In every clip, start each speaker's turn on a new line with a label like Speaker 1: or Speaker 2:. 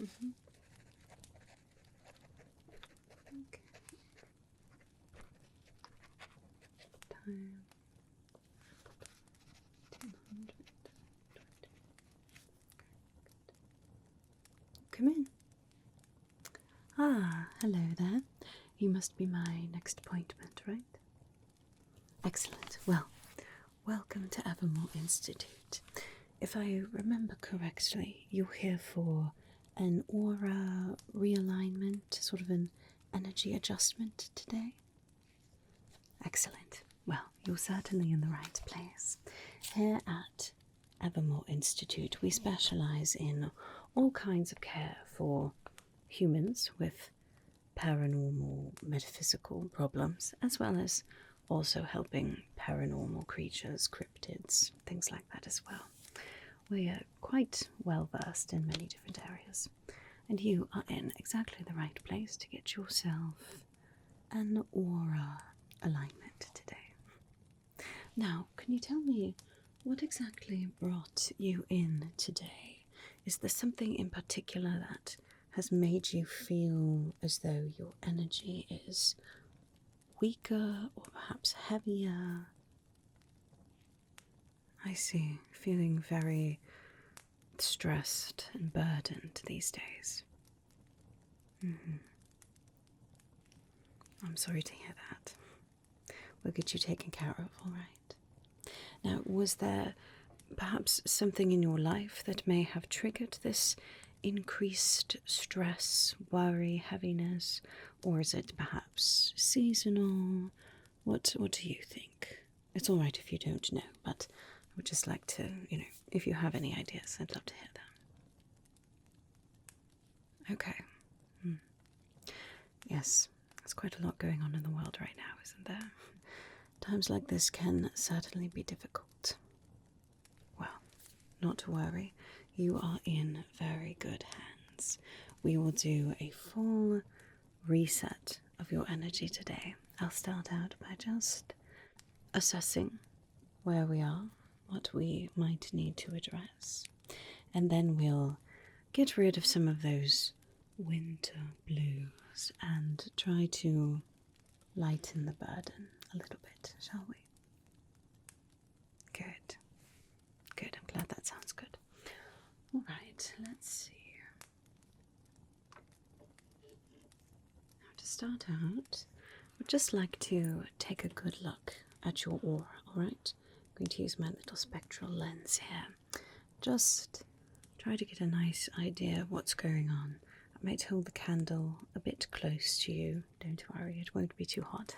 Speaker 1: Mm-hmm. Okay. Time 200. Come in. Ah, hello there. You must be my next appointment, right? Excellent. Well, welcome to Evermore Institute. If I remember correctly, you're here for an aura realignment, sort of an energy adjustment today? Excellent. Well, you're certainly in the right place. Here at Evermore Institute, we specialise in all kinds of care for humans with paranormal, metaphysical problems, as well as also helping paranormal creatures, cryptids, things like that as well. We are quite well versed in many different areas, and you are in exactly the right place to get yourself an aura alignment today. Now, can you tell me what exactly brought you in today? Is there something in particular that has made you feel as though your energy is weaker or perhaps heavier? I see, feeling very stressed and burdened these days. I'm sorry to hear that. We'll get you taken care of, all right? Now, was there perhaps something in your life that may have triggered this increased stress, worry, heaviness, or is it perhaps seasonal? What do you think? It's all right if you don't know, but I would just like to, if you have any ideas, I'd love to hear them. Okay. Yes, there's quite a lot going on in the world right now, isn't there? Times like this can certainly be difficult. Well, not to worry, you are in very good hands. We will do a full reset of your energy today. I'll start out by just assessing where we are, what we might need to address, and then we'll get rid of some of those winter blues and try to lighten the burden a little bit, shall we? Good. Good, I'm glad that sounds good. All right, let's see. Now to start out, I'd just like to take a good look at your aura, all right? I'm going to use my little spectral lens here. Just try to get a nice idea of what's going on. I might hold the candle a bit close to you. Don't worry, it won't be too hot.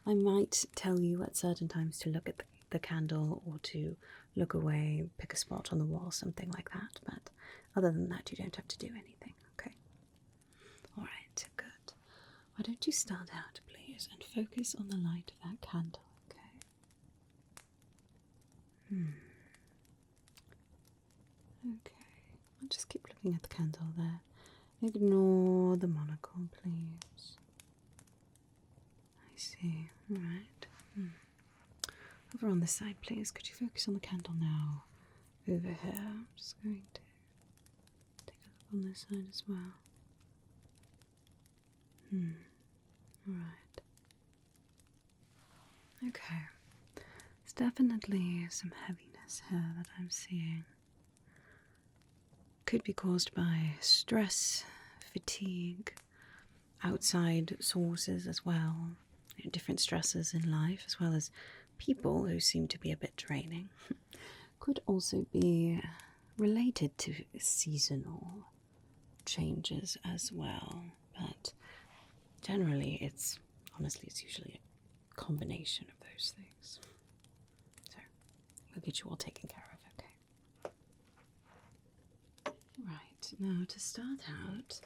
Speaker 1: I might tell you at certain times to look at the candle or to look away, pick a spot on the wall, something like that. But other than that, you don't have to do anything, okay? All right, good. Why don't you start out, please, and focus on the light of that candle, okay? Okay, I'll just keep looking at the candle there. Ignore the monocle, please. I see. All right. Over on this side, please. Could you focus on the candle now? Over here. I'm just going to take a look on this side as well. All right. Okay. There's definitely some heaviness here that I'm seeing. Could be caused by stress, fatigue, outside sources as well, different stresses in life, as well as people who seem to be a bit draining. Could also be related to seasonal changes as well, but generally it's usually a combination of those things. So we'll get you all taken care of, okay? Right, now to start out,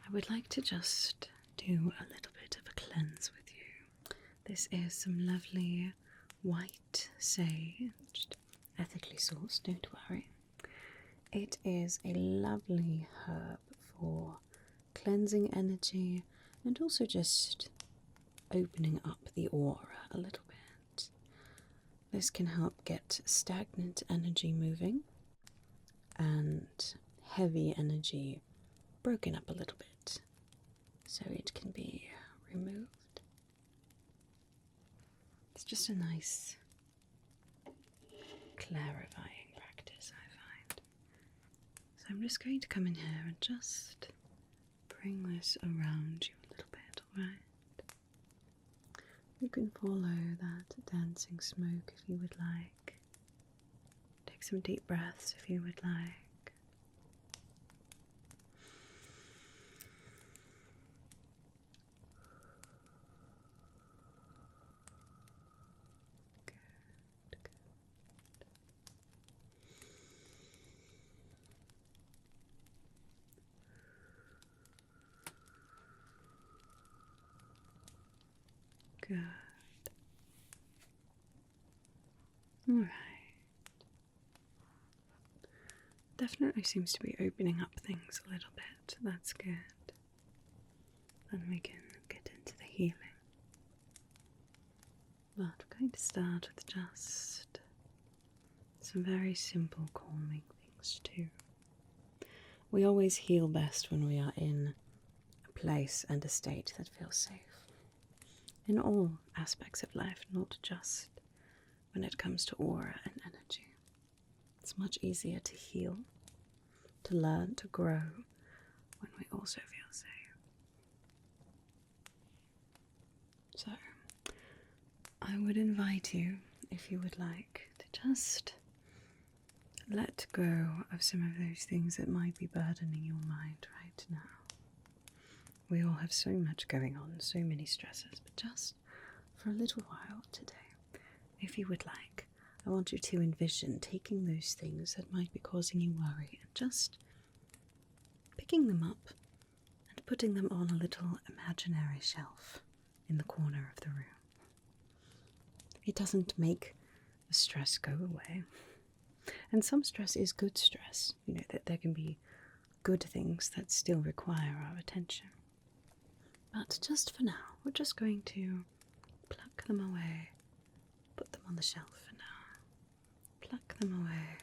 Speaker 1: I would like to just do a little bit of a cleanse with you. This is some lovely white sage, ethically sourced, don't worry. It is a lovely herb for cleansing energy and also just opening up the aura a little bit. This can help get stagnant energy moving and heavy energy broken up a little bit so it can be removed. It's just a nice clarifying practice, I find. So I'm just going to come in here and just bring this around you a little bit, alright? You can follow that dancing smoke if you would like. Take some deep breaths if you would like. Good. Alright. Definitely seems to be opening up things a little bit. That's good. Then we can get into the healing. But we're going to start with just some very simple calming things too. We always heal best when we are in a place and a state that feels safe. In all aspects of life, not just when it comes to aura and energy. It's much easier to heal, to learn, to grow, when we also feel safe. So, I would invite you, if you would like, to just let go of some of those things that might be burdening your mind right now. We all have so much going on, so many stresses, but just for a little while today, if you would like, I want you to envision taking those things that might be causing you worry and just picking them up and putting them on a little imaginary shelf in the corner of the room. It doesn't make the stress go away. And some stress is good stress, you know, that there can be good things that still require our attention. But just for now, we're just going to pluck them away, put them on the shelf for now, pluck them away,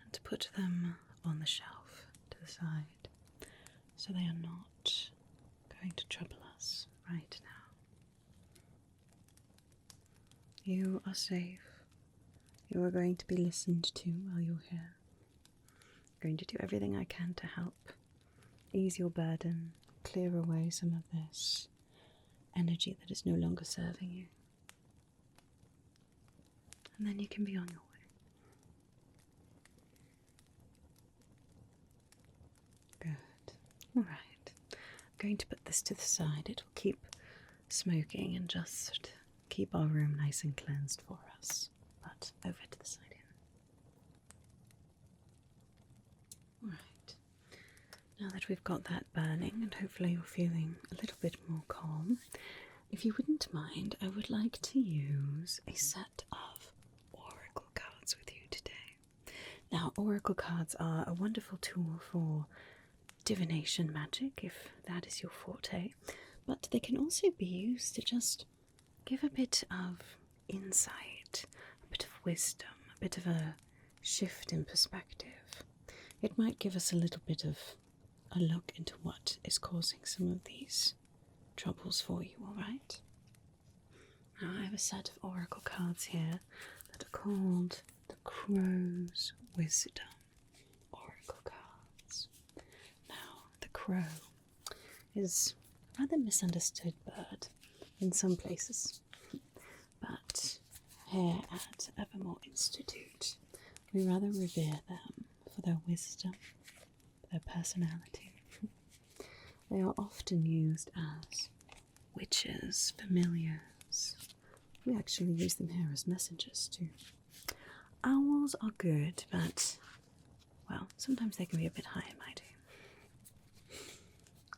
Speaker 1: and put them on the shelf to the side, so they are not going to trouble us right now. You are safe. You are going to be listened to while you're here. I'm going to do everything I can to help ease your burden, clear away some of this energy that is no longer serving you. And then you can be on your way. Good. Alright. I'm going to put this to the side. It will keep smoking and just keep our room nice and cleansed for us. But over to the side here. Alright. Now that we've got that burning and hopefully you're feeling a little bit more calm, if you wouldn't mind, I would like to use a set of oracle cards with you today. Now, oracle cards are a wonderful tool for divination magic, if that is your forte, but they can also be used to just give a bit of insight, a bit of wisdom, a bit of a shift in perspective. It might give us a little bit of a look into what is causing some of these troubles for you, alright? Now I have a set of oracle cards here that are called the Crow's Wisdom Oracle cards. Now, the crow is a rather misunderstood bird in some places, but here at Evermore Institute we rather revere them for their wisdom, their personality. They are often used as witches, familiars. We actually use them here as messengers too. Owls are good, but, well, sometimes they can be a bit high and mighty.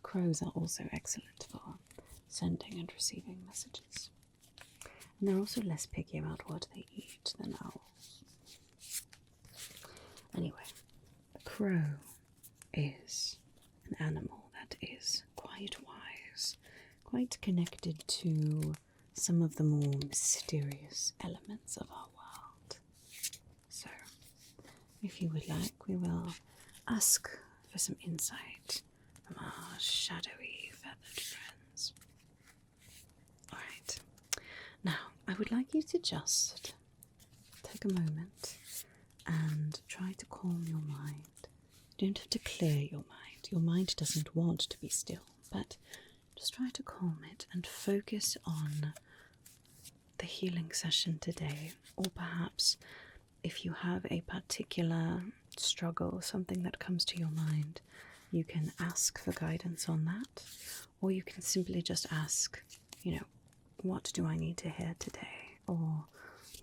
Speaker 1: Crows are also excellent for sending and receiving messages. And they're also less picky about what they eat than owls. Anyway, the crow is an animal that is quite wise, quite connected to some of the more mysterious elements of our world. So, if you would like, we will ask for some insight from our shadowy feathered friends. Alright, now I would like you to just take a moment and try to calm your mind. You don't have to clear your mind. Your mind doesn't want to be still, but just try to calm it and focus on the healing session today, or perhaps if you have a particular struggle, something that comes to your mind, you can ask for guidance on that, or you can simply just ask, what do I need to hear today, or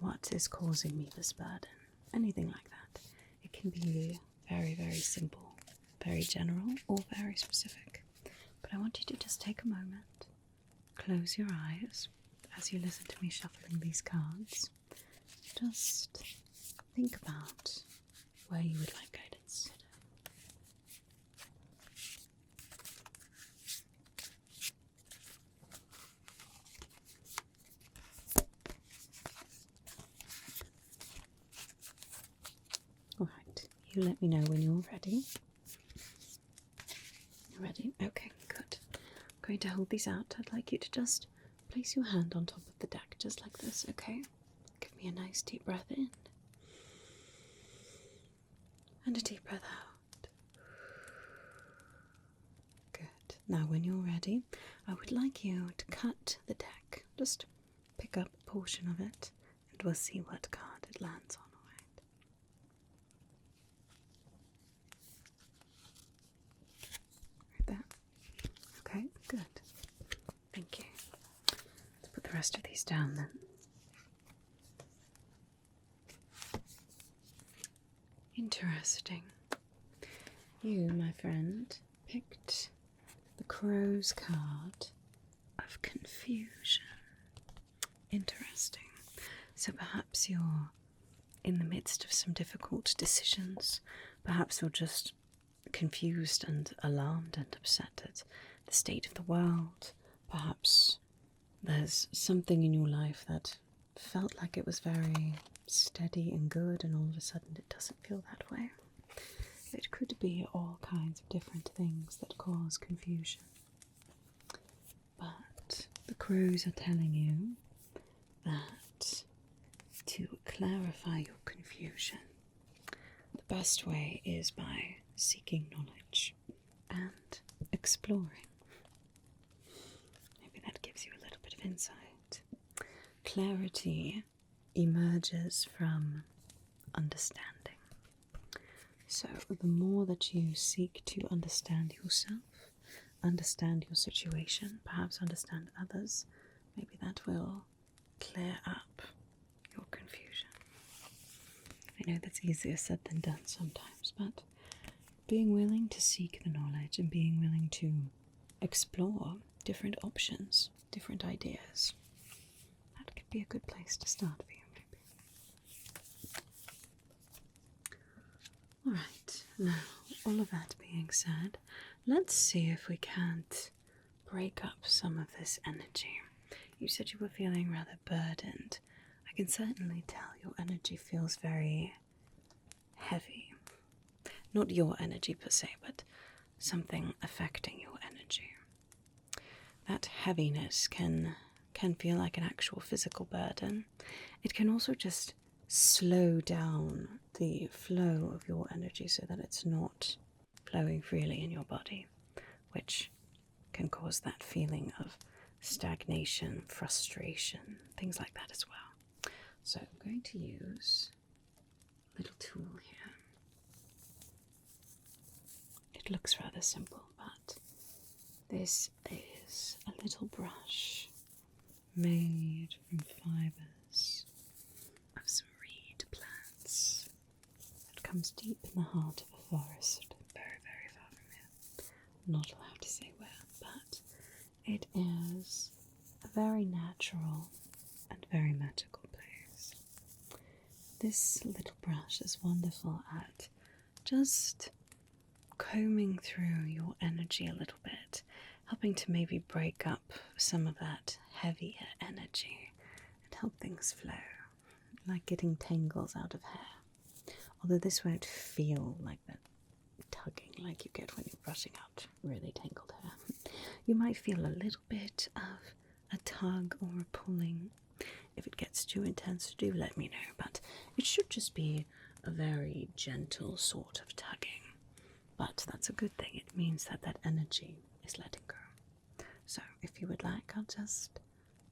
Speaker 1: what is causing me this burden, anything like that. It can be very, very simple, very general, or very specific. But I want you to just take a moment, close your eyes as you listen to me shuffling these cards. Just think about where you would like guidance today. Alright, you let me know when you're ready. You ready? Okay, good. I'm going to hold these out. I'd like you to just place your hand on top of the deck, just like this, okay? Give me a nice deep breath in. And a deep breath out. Good. Now when you're ready, I would like you to cut the deck. Just pick up a portion of it and we'll see what card it lands on, alright? Right there. Okay, good. Thank you. Let's put the rest of these down then. Interesting. You, my friend, picked the Crow's card of confusion. Interesting. So perhaps you're in the midst of some difficult decisions. Perhaps you're just confused and alarmed and upset at the state of the world. Perhaps there's something in your life that felt like it was very steady and good, and all of a sudden it doesn't feel that way. It could be all kinds of different things that cause confusion. But the crows are telling you that to clarify your confusion, the best way is by seeking knowledge and exploring. Maybe that gives you a little bit of insight. Clarity emerges from understanding. So the more that you seek to understand yourself, understand your situation, perhaps understand others, maybe that will clear up your confusion. I know that's easier said than done sometimes, but being willing to seek the knowledge and being willing to explore different options, different ideas, that could be a good place to start for you, maybe. Alright, now, all of that being said, let's see if we can't break up some of this energy. You said you were feeling rather burdened. I can certainly tell your energy feels very heavy. Not your energy per se, but something affecting your energy. That heaviness can feel like an actual physical burden. It can also just slow down the flow of your energy so that it's not flowing freely in your body, which can cause that feeling of stagnation, frustration, things like that as well. So I'm going to use a little tool here. It looks rather simple, but this is a little brush made from fibres of some reed plants that comes deep in the heart of a forest, very, very far from here. I'm not allowed to say where, but it is a very natural and very magical place. This little brush is wonderful at just combing through your energy a little bit, helping to maybe break up some of that heavier energy and help things flow, like getting tangles out of hair. Although this won't feel like that tugging like you get when you're brushing out really tangled hair. You might feel a little bit of a tug or a pulling. If it gets too intense, do let me know, but it should just be a very gentle sort of tugging. But that's a good thing. It means that that energy is letting go. So if you would like, I'll just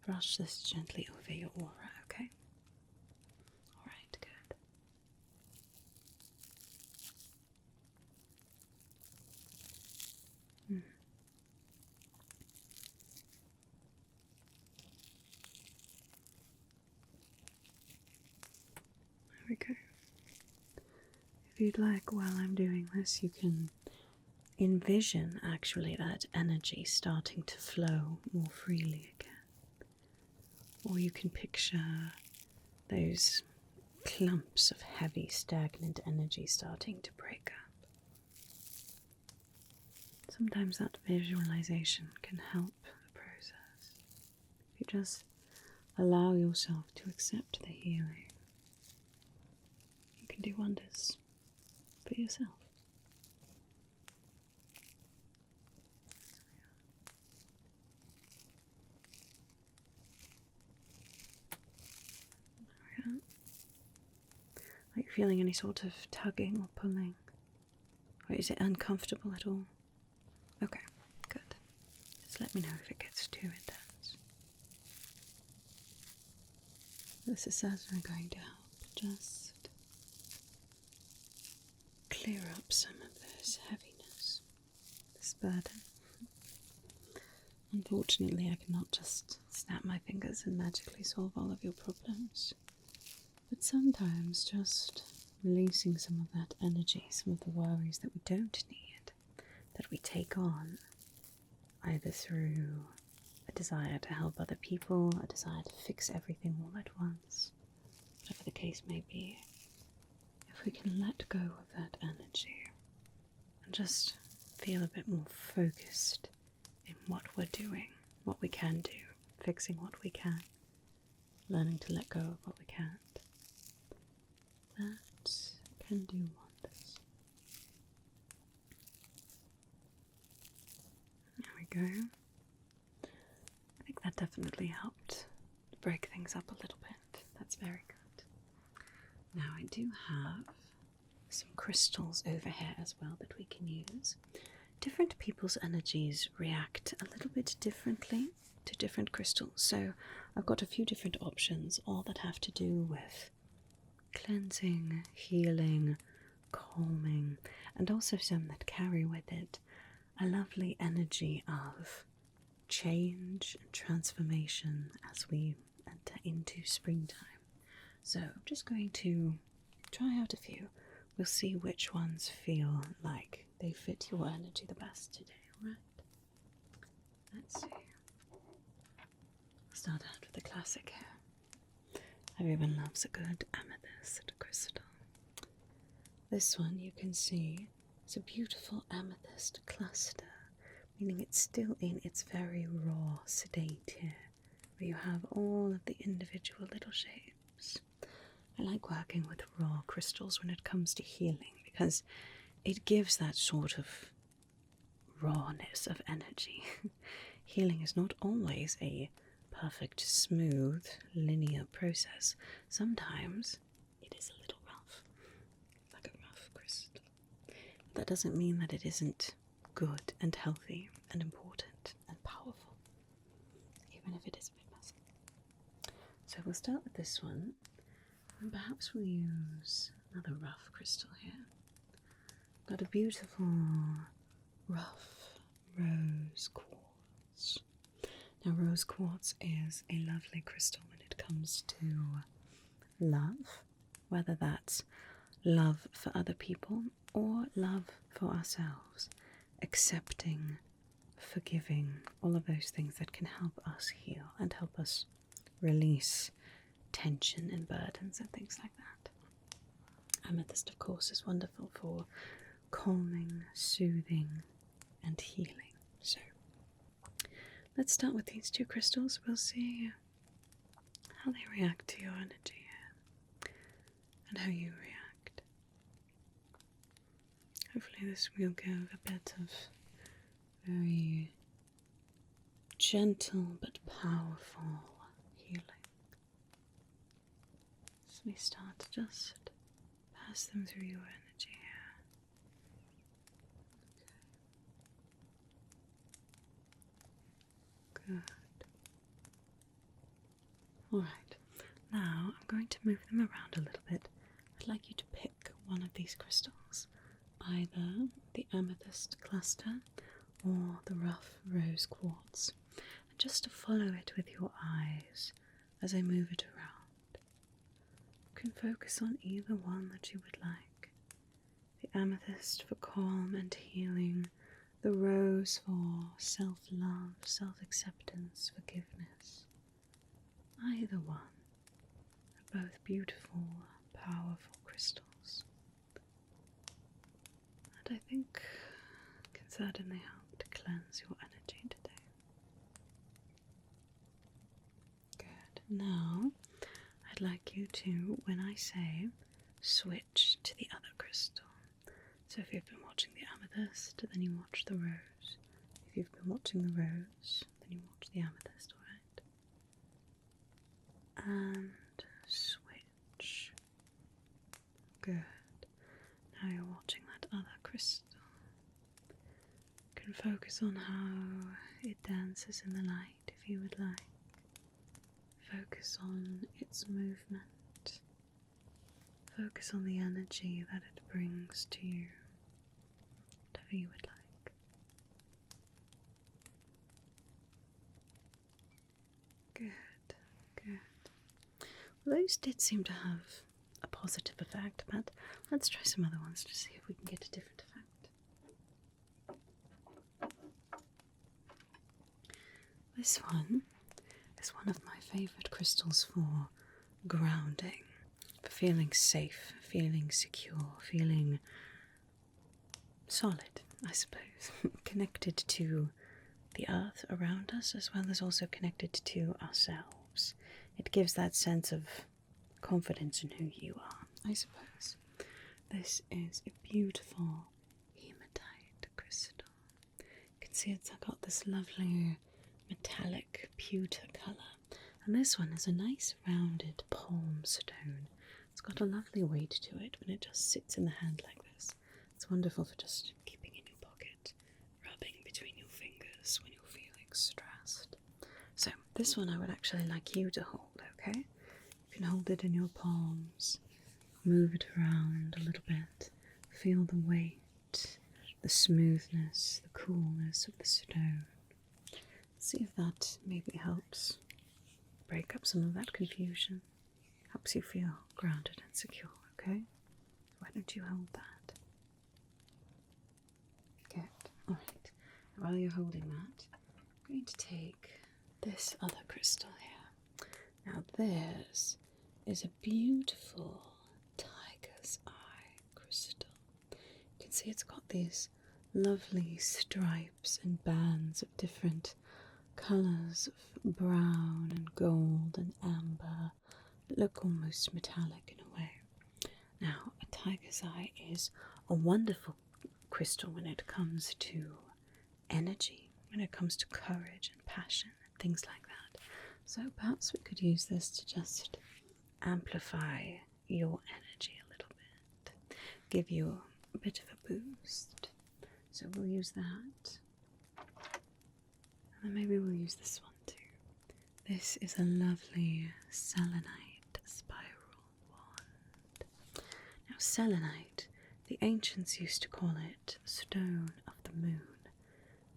Speaker 1: brush this gently over your aura, okay? Alright, good. There we go. If you'd like, while I'm doing this, you can envision actually that energy starting to flow more freely again. Or you can picture those clumps of heavy, stagnant energy starting to break up. Sometimes that visualization can help the process. If you just allow yourself to accept the healing, you can do wonders for yourself. Are you feeling any sort of tugging or pulling? Or is it uncomfortable at all? Okay, good. Just let me know if it gets too intense. This is certainly going to help just clear up some of this heaviness, this burden. Unfortunately, I cannot just snap my fingers and magically solve all of your problems. But sometimes just releasing some of that energy, some of the worries that we don't need, that we take on, either through a desire to help other people, a desire to fix everything all at once, whatever the case may be, if we can let go of that energy and just feel a bit more focused in what we're doing, what we can do, fixing what we can, learning to let go of what we can't, that can do wonders. There we go. I think that definitely helped break things up a little bit. That's very good. Now I do have some crystals over here as well that we can use. Different people's energies react a little bit differently to different crystals. So I've got a few different options, all that have to do with cleansing, healing, calming, and also some that carry with it a lovely energy of change and transformation as we enter into springtime. So I'm just going to try out a few. We'll see which ones feel like they fit your energy the best today, alright? Let's see. Start out with the classic here. Everyone loves a good amethyst crystal. This one you can see is a beautiful amethyst cluster, meaning it's still in its very raw state here, where you have all of the individual little shapes. I like working with raw crystals when it comes to healing because it gives that sort of rawness of energy. Healing is not always a perfect, smooth, linear process. Sometimes it is a little rough, like a rough crystal. But that doesn't mean that it isn't good and healthy and important and powerful, even if it is a bit messy. So we'll start with this one, and perhaps we'll use another rough crystal here. Got a beautiful rough rose quartz. Now, rose quartz is a lovely crystal when it comes to love, whether that's love for other people or love for ourselves, accepting, forgiving, all of those things that can help us heal and help us release tension and burdens and things like that. Amethyst, of course, is wonderful for calming, soothing, and healing. So let's start with these two crystals. We'll see how they react to your energy and how you react. Hopefully this will give a bit of very gentle but powerful healing. As we start to just pass them through your energy here. Okay. Good. Alright, now I'm going to move them around a little bit. I'd like you to pick one of these crystals, either the amethyst cluster or the rough rose quartz, and just to follow it with your eyes as I move it around. You can focus on either one that you would like. The amethyst for calm and healing, the rose for self-love, self-acceptance, forgiveness. Either one are both beautiful, powerful crystals, and I think can certainly help to cleanse your energy today. Good. Now, I'd like you to, when I say, switch to the other crystal. So if you've been watching the amethyst, then you watch the rose. If you've been watching the rose, then you watch the amethyst, alright? And switch. Good. Now you're watching that other crystal. You can focus on how it dances in the light if you would like. Focus on its movement. Focus on the energy that it brings to you. Whatever you would like. Good, good. Well, those did seem to have a positive effect, but let's try some other ones to see if we can get a different effect. This one is one of my favourite crystals for grounding, for feeling safe, feeling secure, feeling solid, I suppose, connected to the earth around us as well as also connected to ourselves. It gives that sense of confidence in who you are, I suppose. This is a beautiful hematite crystal. You can see it's got this lovely metallic pewter colour, and this one is a nice rounded palm stone. It's got a lovely weight to it when it just sits in the hand like this. It's wonderful for just keeping in your pocket, rubbing between your fingers when you're feeling stressed. So this one I would actually like you to hold, okay? You can hold it in your palms, move it around a little bit, feel the weight, the smoothness, the coolness of the stone. See if that maybe helps break up some of that confusion, helps you feel grounded and secure, okay? Why don't you hold that? Good. Alright. While you're holding that, I'm going to take this other crystal here. Now this is a beautiful tiger's eye crystal. You can see it's got these lovely stripes and bands of different colours of brown and gold and amber that look almost metallic in a way. Now, a tiger's eye is a wonderful crystal when it comes to energy, when it comes to courage and passion and things like that. So perhaps we could use this to just amplify your energy a little bit, give you a bit of a boost. So we'll use that. And maybe we'll use this one too. This is a lovely selenite spiral wand. Now selenite, the ancients used to call it stone of the moon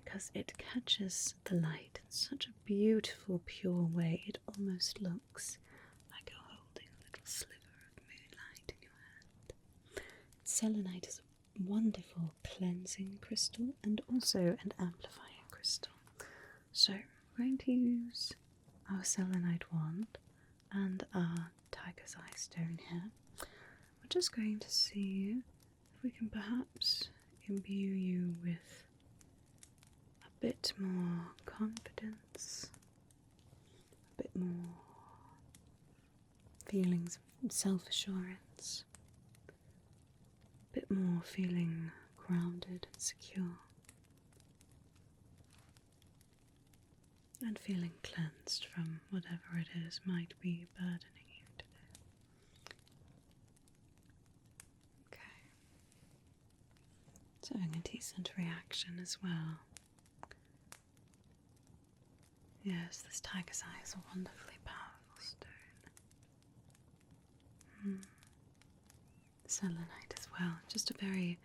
Speaker 1: because it catches the light in such a beautiful, pure way. It almost looks like you're holding a little sliver of moonlight in your hand. Selenite is a wonderful cleansing crystal and also an amplifying crystal. So we're going to use our selenite wand and our tiger's eye stone here. We're just going to see if we can perhaps imbue you with a bit more confidence, a bit more feelings of self-assurance, a bit more feeling grounded and secure, and feeling cleansed from whatever it is might be burdening you today. Okay. It's having a decent reaction as well. Yes, this tiger's eye is a wonderfully powerful stone. Selenite as well, just a very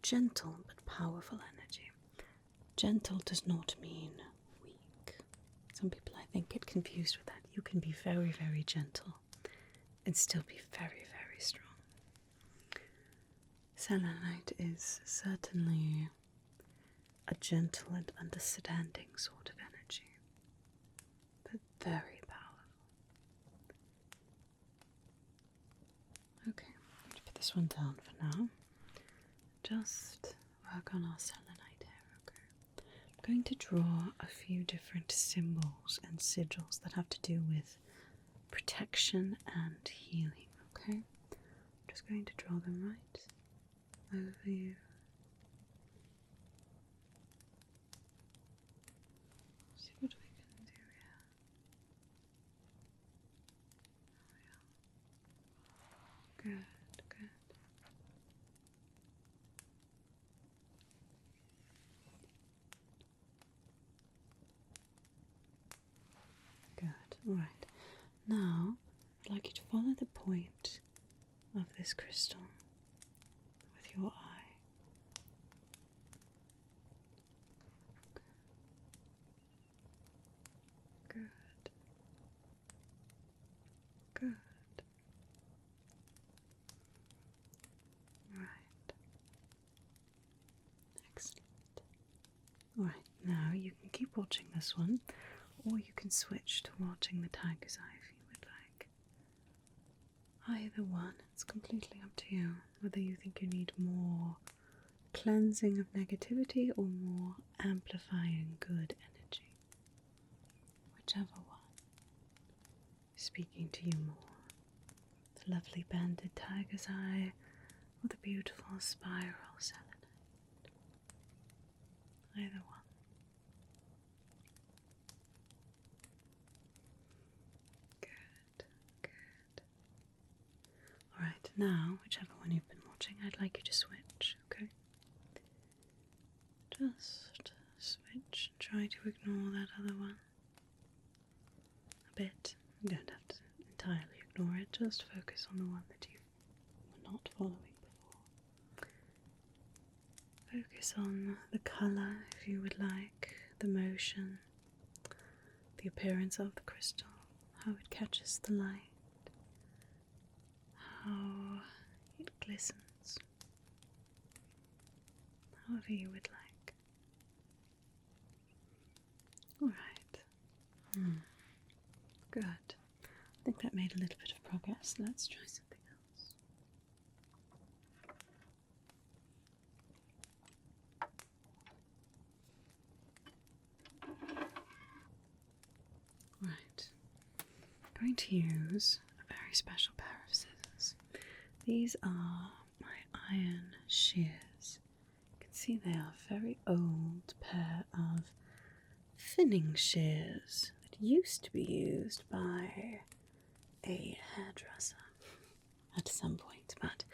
Speaker 1: gentle but powerful energy. Gentle does not mean weak. Some people, I think, get confused with that. You can be very, very gentle and still be very, very strong. Selenite is certainly a gentle and understanding sort of energy, but very powerful. Okay, let's put this one down for now. Just work on our selenite here, okay? I'm going to draw a few different symbols and sigils that have to do with protection and healing, okay? I'm just going to draw them right over you. See what we can do here. Good, good. Good, alright. Now, I'd like you to follow the point of this crystal with your eye. Good. Good. Right. Excellent. Alright, now you can keep watching this one, or you can switch to watching the tiger's eye if you would like. Either one, it's completely up to you, whether you think you need more cleansing of negativity or more amplifying good energy. Whichever one is speaking to you more. The lovely banded tiger's eye or the beautiful spiral selenite. Either one. Good, good. Alright, now, whichever one you've been watching, I'd like you to switch, okay? Just switch and try to ignore that other one. A bit. You don't have to entirely ignore it, just focus on the one that you were not following before. Focus on the colour, if you would like, the motion, the appearance of the crystal, how it catches the light, how it glistens, however you would like. Alright. Good. I think that made a little bit of progress. Let's try something else. Right. I'm going to use a very special pair of scissors. These are my iron shears. You can see they are a very old pair of thinning shears that used to be used by a hairdresser at some point, but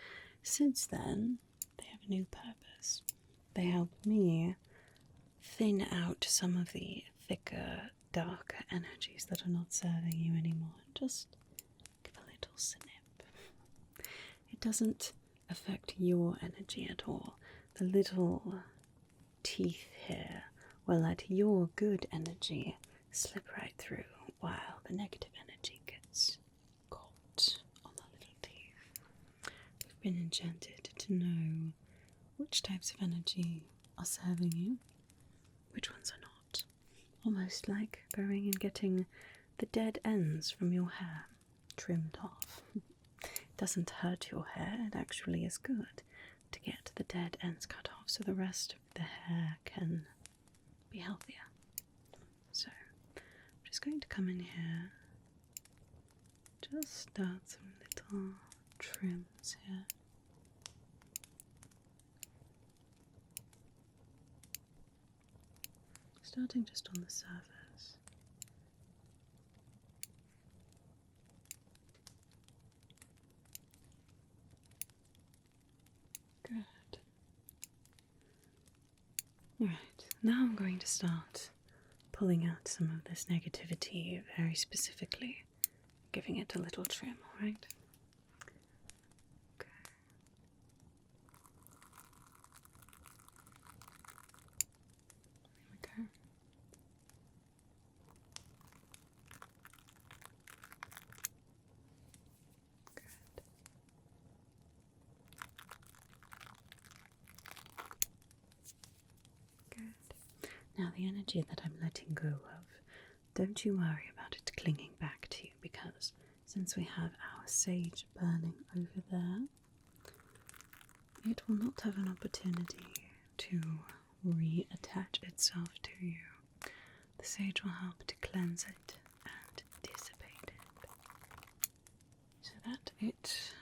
Speaker 1: since then they have a new purpose. They help me thin out some of the thicker, darker energies that are not serving you anymore. Just give a little snip. It doesn't affect your energy at all. The little teeth here will let your good energy slip right through, while the negative energy gets caught on the little teeth. We've been enchanted to know which types of energy are serving you, which ones are not. Almost like going and getting the dead ends from your hair trimmed off. It doesn't hurt your hair, it actually is good to get the dead ends cut off so the rest of the hair can be healthier. So I'm just going to come in here, just start some little trims here. starting just on the surface. Good. Alright, now I'm going to start pulling out some of this negativity very specifically, giving it a little trim, alright? Okay. There we go. Good. Good. Now the energy that I'm letting go of, don't you worry about it clinging back to you, because since we have our sage burning over there, it will not have an opportunity to reattach itself to you. The sage will help to cleanse it and dissipate it, so that it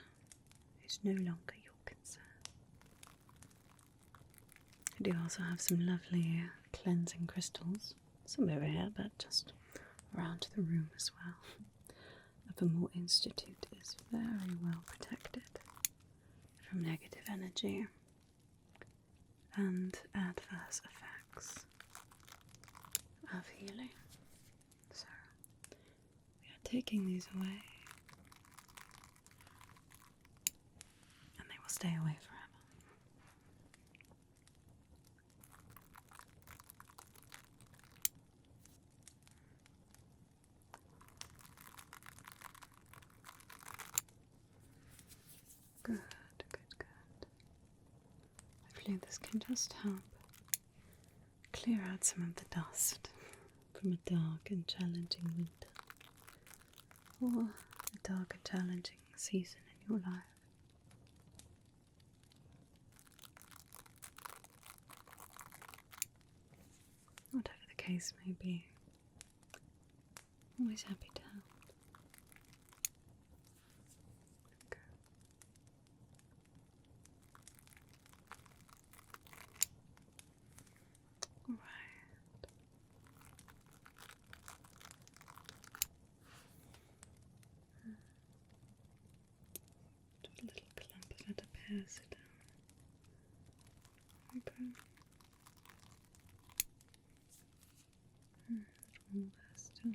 Speaker 1: is no longer your concern. I do also have some lovely cleansing crystals, some over here, but just around the room as well. Evermore Institute is very well protected from negative energy and adverse effects of healing. So we are taking these away, and they will stay away forever. Good, good, good. Hopefully this can just help clear out some of the dust from a dark and challenging winter, or a dark and challenging season in your life. Whatever the case may be, always happy to help. Okay. Alright. Just a little clump of it up here, sit down. Okay. All there still.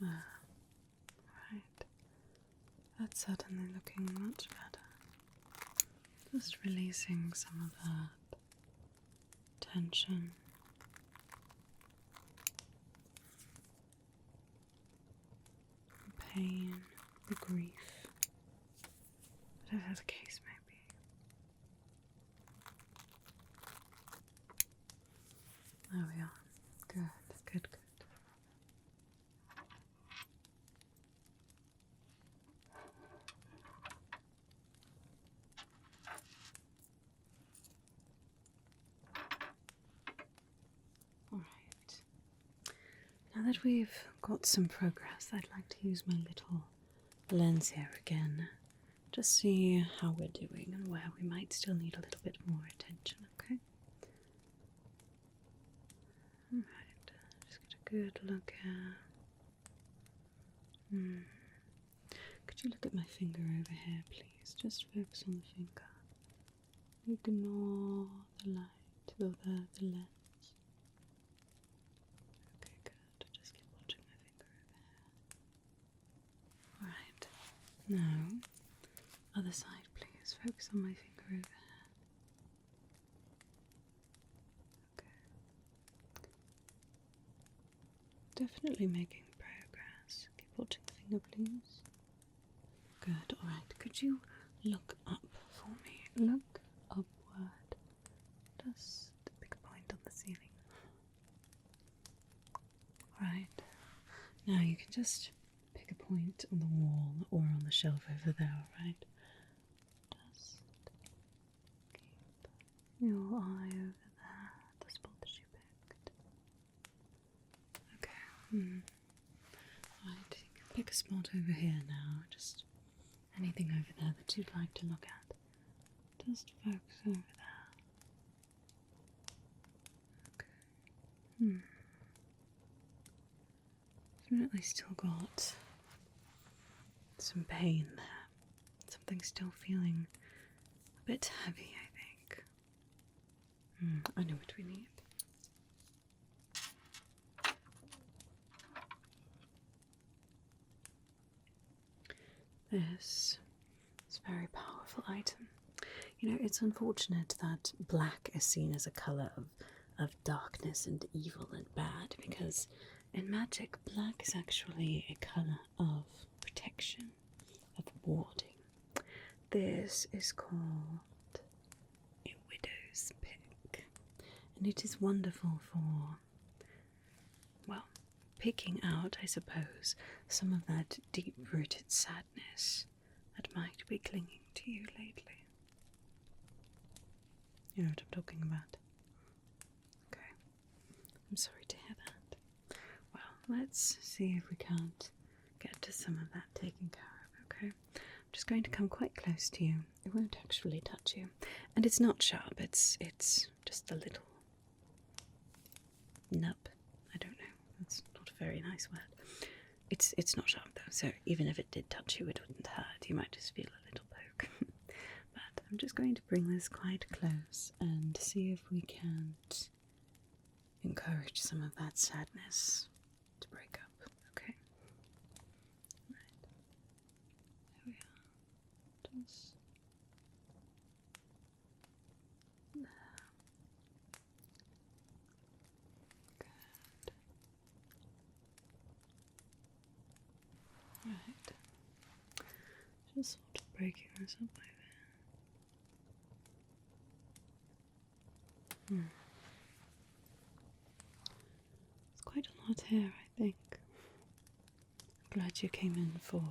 Speaker 1: Right. That's certainly looking much better. Just releasing some of that tension. The pain, the grief, whatever the case may be. There we are. Good, good, good. Alright. Now that we've got some progress, I'd like to use my little lens here again. Just see how we're doing and where we might still need a little bit more attention, okay? Alright, just get a good look here. Could you look at my finger over here, please? Just focus on the finger. Ignore the light or the lens. Okay, good. Just keep watching my finger over here. Alright, now, other side, please. Focus on my finger over here. Okay. Definitely making progress. Keep watching the finger, please. Good, alright. Could you look up for me? Look upward. Just pick a point on the ceiling. Right. Now you can just pick a point on the wall or on the shelf over there, alright? Just keep your eye over there, the spot that you picked. Okay. Right, you can pick a spot over here now, just anything over there that you'd like to look at. Just focus over there. Definitely still got some pain there. Something's still feeling a bit heavy, I think. I know what we need. This is a very powerful item. You know, it's unfortunate that black is seen as a colour of darkness and evil and bad, because in magic, black is actually a colour of protection, of warding. This is called a widow's pick, and it is wonderful for, well, picking out, I suppose, some of that deep-rooted sadness that might be clinging to you lately. You know what I'm talking about? Okay. I'm sorry to hear that. Well, let's see if we can't get to some of that taken care of, okay? I'm just going to come quite close to you. It won't actually touch you. And it's not sharp, it's just a little nub. I don't know. That's not a very nice word. It's not sharp though, so even if it did touch you, it wouldn't hurt. You might just feel a little poke. But I'm just going to bring this quite close and see if we can't encourage some of that sadness to break up, okay? Right. There we are. Just there. Good. Right. Just sort of breaking this up like that. It's quite a lot here, I think. I'm glad you came in for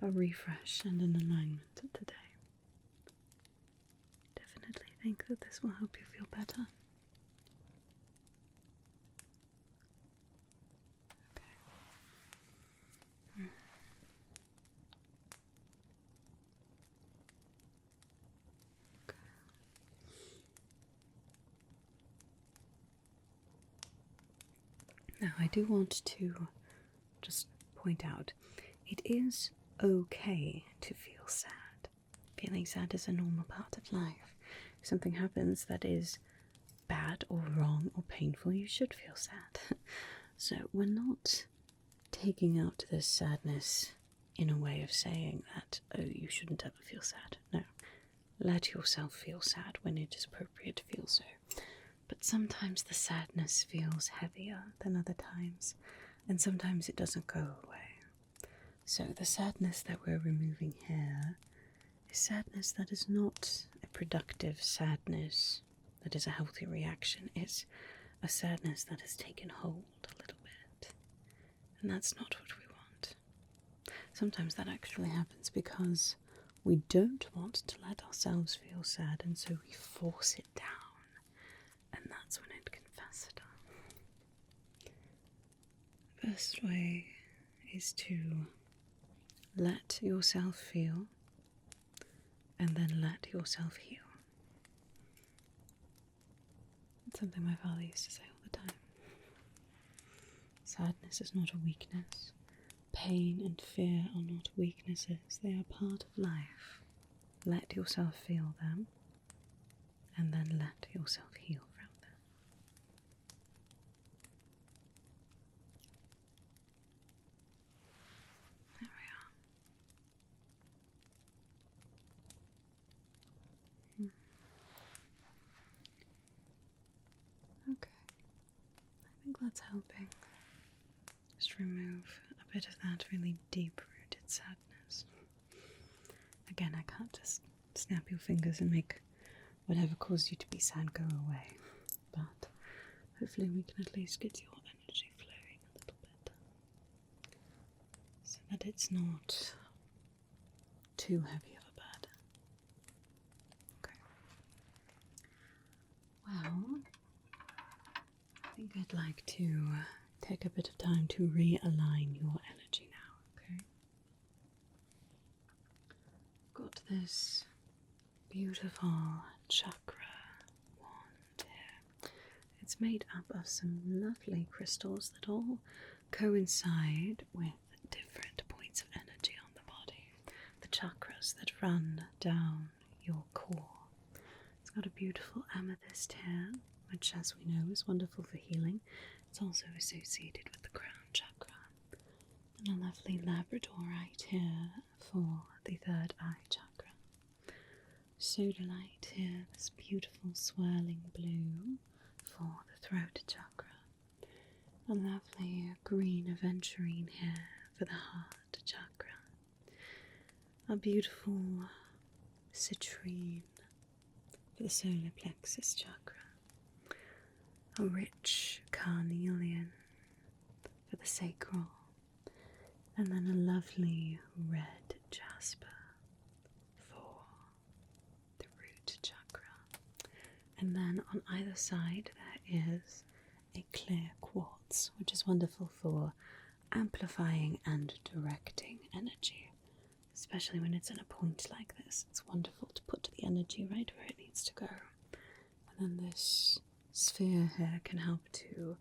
Speaker 1: a refresh and an alignment today. Definitely think that this will help you feel better. Okay. Now, I do want to just point out, it is okay to feel sad. Feeling sad is a normal part of life. If something happens that is bad or wrong or painful, you should feel sad. So we're not taking out this sadness in a way of saying that, oh, you shouldn't ever feel sad. No. Let yourself feel sad when it is appropriate to feel so. But sometimes the sadness feels heavier than other times, and sometimes it doesn't go away. So the sadness that we're removing here is sadness that is not a productive sadness, that is a healthy reaction. It's a sadness that has taken hold a little bit, and that's not what we want. Sometimes that actually happens because we don't want to let ourselves feel sad, and so we force it down. And that's when it can fester. First way is to let yourself feel and then let yourself heal. It's something my father used to say all the time. Sadness is not a weakness. Pain and fear are not weaknesses. They are part of life. Let yourself feel them and then let yourself heal from them. There we are. Okay. I think that's helping. Just remove a bit of that really deep-rooted sadness. Again, I can't just snap your fingers and make whatever caused you to be sad go away. But hopefully we can at least get your energy flowing a little bit. So that it's not too heavy of a burden. Okay. Well, I think I'd like to take a bit of time to realign your energy now, okay? Got this beautiful chakra wand here. it's made up of some lovely crystals that all coincide with different points of energy on the body. The chakras that run down your core. It's got a beautiful amethyst here, which, as we know, is wonderful for healing. It's also associated with the crown chakra. And a lovely labradorite here for the third eye chakra. Sodalite here, this beautiful swirling blue for the throat chakra. A lovely green aventurine here for the heart chakra. A beautiful citrine for the solar plexus chakra. A rich carnelian for the sacral. And then a lovely red jasper for the root chakra. And then on either side there is a clear quartz, which is wonderful for amplifying and directing energy, especially when it's in a point like this. It's wonderful to put the energy right where it needs to go. And then this sphere here can help to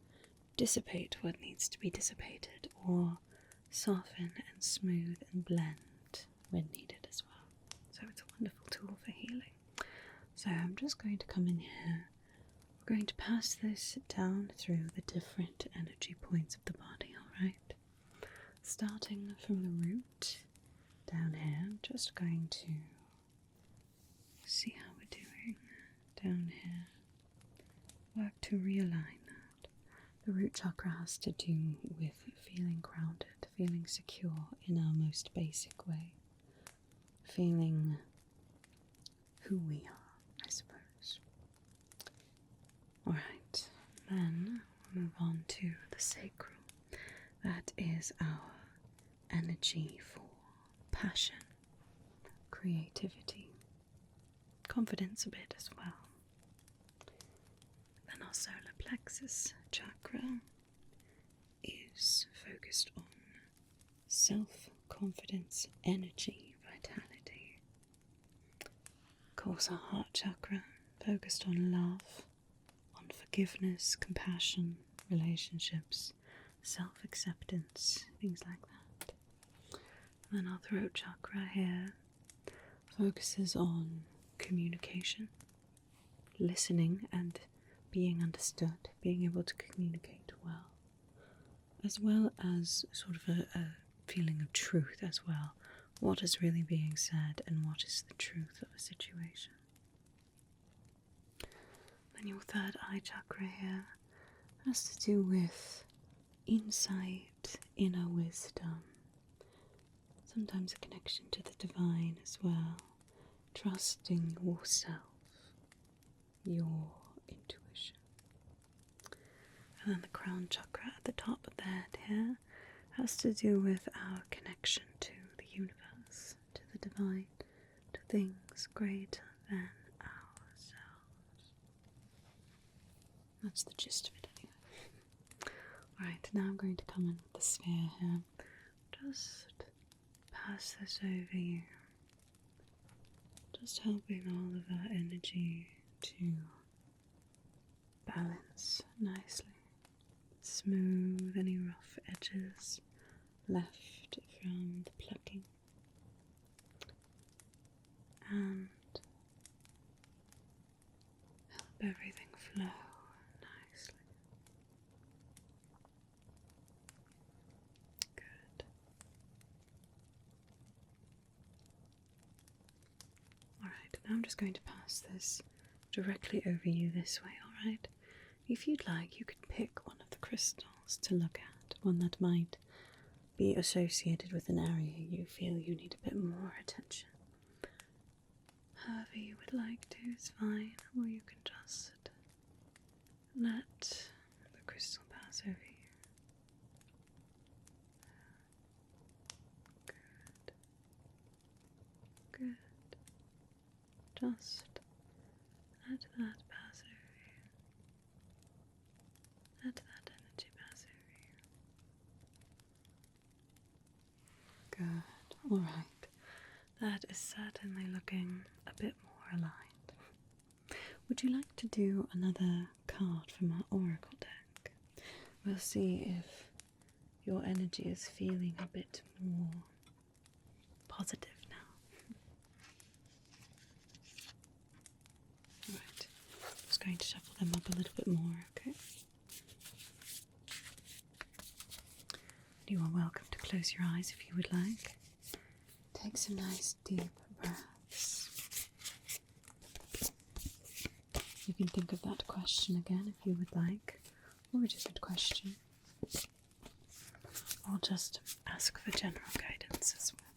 Speaker 1: dissipate what needs to be dissipated, or soften and smooth and blend when needed as well. So it's a wonderful tool for healing. So I'm just going to come in here. We're going to pass this down through the different energy points of the body, alright? Starting from the root down here, I'm just going to see how we're doing down here. Work to realign that. The root chakra has to do with feeling grounded, feeling secure in our most basic way, feeling who we are, I suppose. Alright, then we'll move on to the sacral. That is our energy for passion, creativity, confidence a bit as well. Then our solar plexus chakra is focused on self-confidence, energy, vitality. Of course, our heart chakra focused on love, on forgiveness, compassion, relationships, self-acceptance, things like that. And then our throat chakra here focuses on communication, listening and being understood, being able to communicate as well as sort of a feeling of truth as well. What is really being said and what is the truth of a situation. Then your third eye chakra here has to do with insight, inner wisdom, sometimes a connection to the divine as well, trusting yourself, your intuition. And then the crown chakra at the top of the head here has to do with our connection to the universe, to the divine, to things greater than ourselves. That's the gist of it anyway. Alright, now I'm going to come in with the sphere here. Just pass this over you. Just helping all of our energy to balance nicely. Smooth any rough edges left from the plucking, and help everything flow nicely. Good. Alright, now I'm just going to pass this directly over you this way, alright? If you'd like, you could pick one of the crystals to look at, one that might be associated with an area you feel you need a bit more attention. However you would like to is fine, or you can just let the crystal pass over you. Good. Good. Just let that pass over you. Let that energy pass over you. Good. Alright. That is certainly looking a bit more aligned. Would you like to do another card from our oracle deck. We'll see if your energy is feeling a bit more positive now. Right, just going to shuffle them up a little bit more, okay? You are welcome to close your eyes if you would like. Take some nice deep breaths. You can think of that question again if you would like, or a different question. Or just ask for general guidance as well.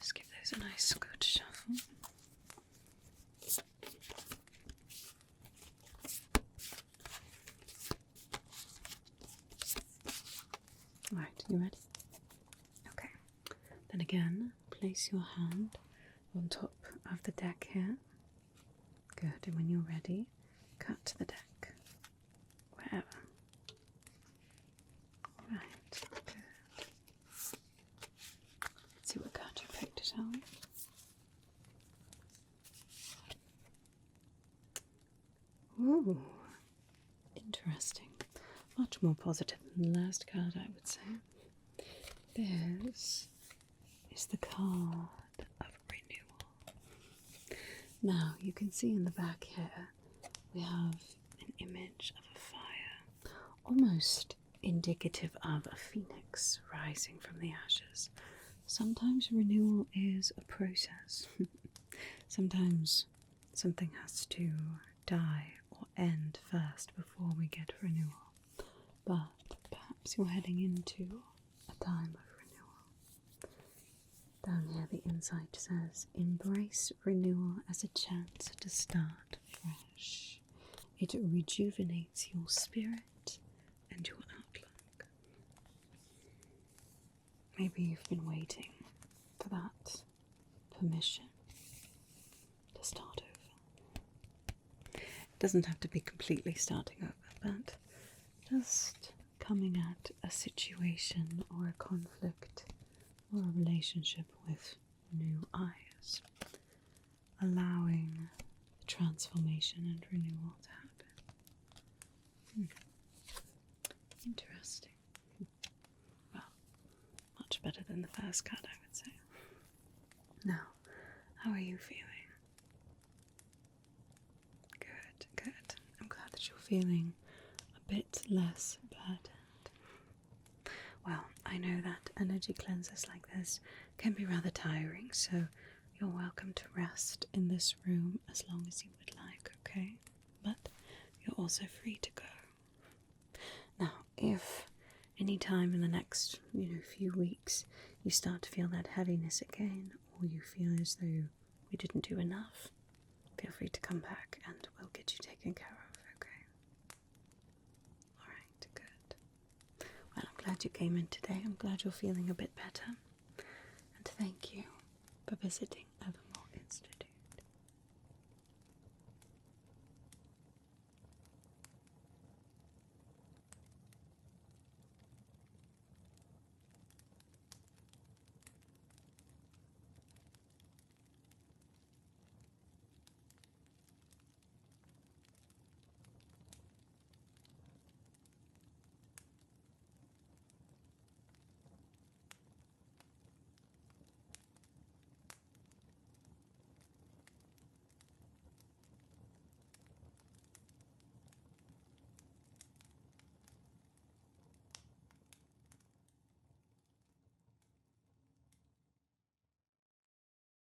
Speaker 1: Just give those a nice good shuffle. Right, you ready? Okay. Then again, place your hand on top of the deck here. Good, and when you're ready, cut the deck. Wherever. Right, good. Let's see what card you picked, shall we? Ooh, interesting. Much more positive than the last card, I would say. This is the card of renewal. Now, you can see in the back here, we have an image of a fire, almost indicative of a phoenix rising from the ashes. Sometimes renewal is a process. Sometimes something has to die or end first before we get renewal. But perhaps you're heading into a time of renewal. Down here the insight says, embrace renewal as a chance to start fresh. It rejuvenates your spirit and your outlook. Maybe you've been waiting for that permission to start over. It doesn't have to be completely starting over, but just coming at a situation or a conflict or a relationship with new eyes, allowing transformation and renewal to happen. Interesting. Well, much better than the first card, I would say. Now, how are you feeling? Good, good. I'm glad that you're feeling a bit less burdened. Well, I know that energy cleanses like this can be rather tiring, so you're welcome to rest in this room as long as you would like, okay? But you're also free to go. Now, if any time in the next, few weeks you start to feel that heaviness again, or you feel as though we didn't do enough, feel free to come back and we'll get you taken care of, okay? Alright, good. Well, I'm glad you came in today. I'm glad you're feeling a bit better. And thank you for visiting Evermore.